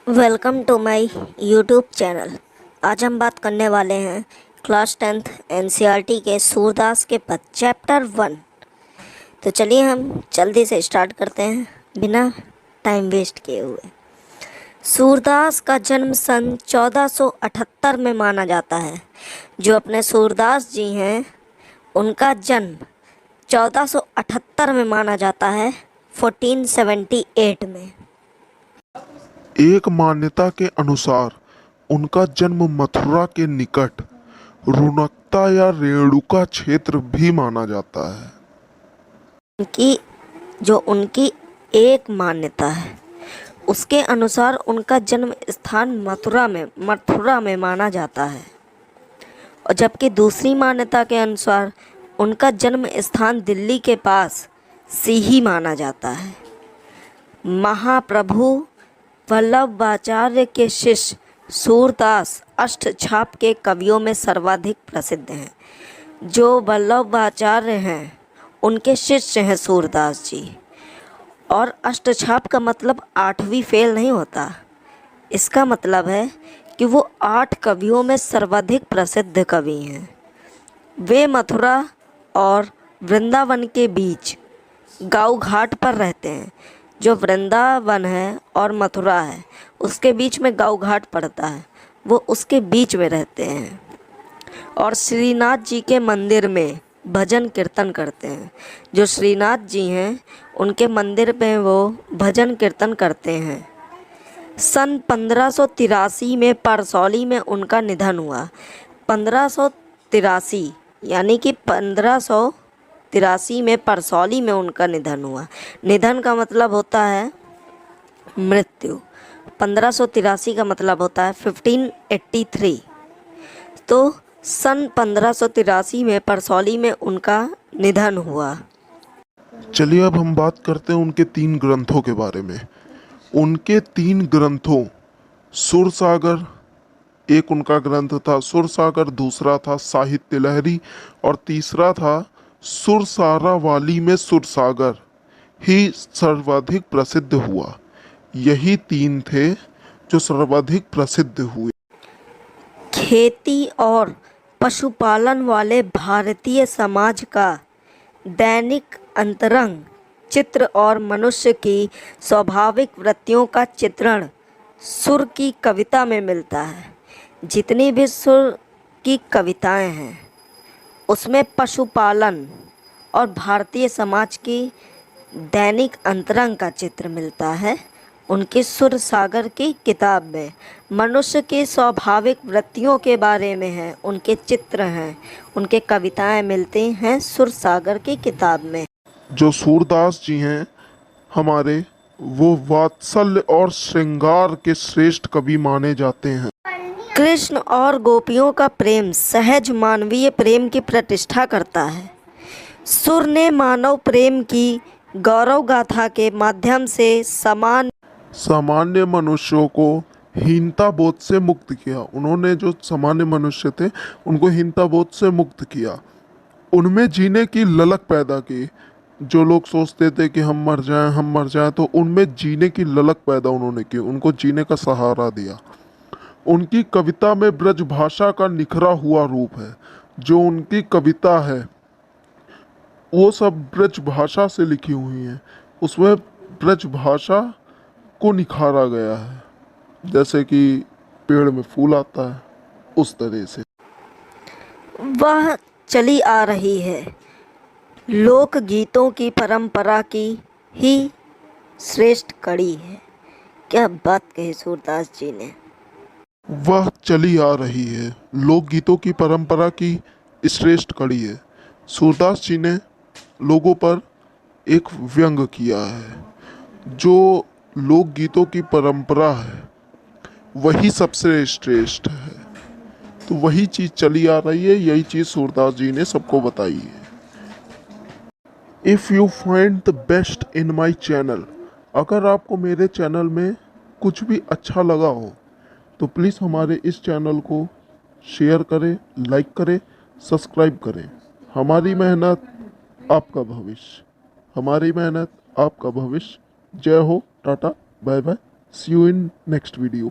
Welcome to my YouTube channel. आज हम बात करने वाले हैं क्लास 10th एनसीईआरटी के सूरदास के पद चैप्टर 1। तो चलिए हम जल्दी से स्टार्ट करते हैं बिना टाइम वेस्ट किए हुए। सूरदास का जन्म सन 1478 में माना जाता है। जो अपने सूरदास जी हैं उनका जन्म 1478 में माना जाता है, 1478 में। एक मान्यता के अनुसार उनका जन्म मथुरा के निकट रुणकता या रेणुका क्षेत्र भी माना जाता है। उनकी एक मान्यता है, उसके अनुसार उनका जन्म स्थान मथुरा में माना जाता है, और जबकि दूसरी मान्यता के अनुसार उनका जन्म स्थान दिल्ली के पास सीही माना जाता है। महाप्रभु वल्लभाचार्य के शिष्य सूरदास अष्टछाप के कवियों में सर्वाधिक प्रसिद्ध हैं। जो वल्लभाचार्य हैं उनके शिष्य हैं सूरदास जी। और अष्टछाप का मतलब 8वीं फेल नहीं होता, इसका मतलब है कि वो 8 कवियों में सर्वाधिक प्रसिद्ध कवि हैं। वे मथुरा और वृंदावन के बीच गाँव घाट पर रहते हैं। जो वृंदावन है और मथुरा है उसके बीच में गाँव घाट पड़ता है, वो उसके बीच में रहते हैं और श्रीनाथ जी के मंदिर में भजन कीर्तन करते हैं। जो श्रीनाथ जी हैं उनके मंदिर में वो भजन कीर्तन करते हैं। सन 1583 में परसौली में उनका निधन हुआ। 1583 यानी कि 1583 में परसौली में उनका निधन हुआ। निधन का मतलब होता है मृत्यु। 1583 का मतलब होता है 1583। तो सन 1583 में परसौली में उनका निधन हुआ। चलिए अब हम बात करते हैं उनके 3 ग्रंथों के बारे में। उनके 3 ग्रंथों सुरसागर, एक उनका ग्रंथ था सुरसागर, दूसरा था साहित्य लहरी और तीसरा था सुरसारावाली में सुरसागर ही सर्वाधिक प्रसिद्ध हुआ। यही 3 थे जो सर्वाधिक प्रसिद्ध हुए। खेती और पशुपालन वाले भारतीय समाज का दैनिक अंतरंग चित्र और मनुष्य की स्वाभाविक वृत्तियों का चित्रण सुर की कविता में मिलता है। जितनी भी सुर की कविताएं हैं उसमें पशुपालन और भारतीय समाज की दैनिक अंतरंग का चित्र मिलता है। उनकी सुर सागर की किताब में मनुष्य की स्वाभाविक वृत्तियों के बारे में है, उनके चित्र हैं, उनके कविताएं मिलती हैं सुर सागर की किताब में। जो सूरदास जी हैं हमारे, वो वात्सल्य और श्रृंगार के श्रेष्ठ कवि माने जाते हैं। कृष्ण और गोपियों का प्रेम सहज मानवीय प्रेम की प्रतिष्ठा करता है। सुर ने मानव प्रेम की गौरव गाथा के माध्यम से सामान्य मनुष्यों को हीनता बोध से मुक्त किया। उन्होंने जो सामान्य मनुष्य थे उनको हीनता बोध से मुक्त किया। उनमें जीने की ललक पैदा की। जो लोग सोचते थे कि हम मर जाएं, तो उनमें जीने की ललक पैदा उन्होंने की, उनको जीने का सहारा दिया। उनकी कविता में ब्रज भाषा का निखरा हुआ रूप है। जो उनकी कविता है वो सब ब्रज भाषा से लिखी हुई हैं। उसमें ब्रज भाषा को निखारा गया है, जैसे कि पेड़ में फूल आता है उस तरह से। वह चली आ रही है लोक गीतों की परंपरा की ही श्रेष्ठ कड़ी है। क्या बात कही सूरदास जी ने। वह चली आ रही है लोकगीतों की परंपरा की श्रेष्ठ कड़ी है। सूरदास जी ने लोगों पर एक व्यंग किया है। जो लोकगीतों की परंपरा है वही सबसे श्रेष्ठ है, तो वही चीज़ चली आ रही है। यही चीज़ सूरदास जी ने सबको बताई है। If you find the best in my channel, अगर आपको मेरे चैनल में कुछ भी अच्छा लगा हो तो प्लीज़ हमारे इस चैनल को शेयर करें, लाइक करें, सब्सक्राइब करें। हमारी मेहनत आपका भविष्य, हमारी मेहनत आपका भविष्य। जय हो, tata, bye bye. See you in next video.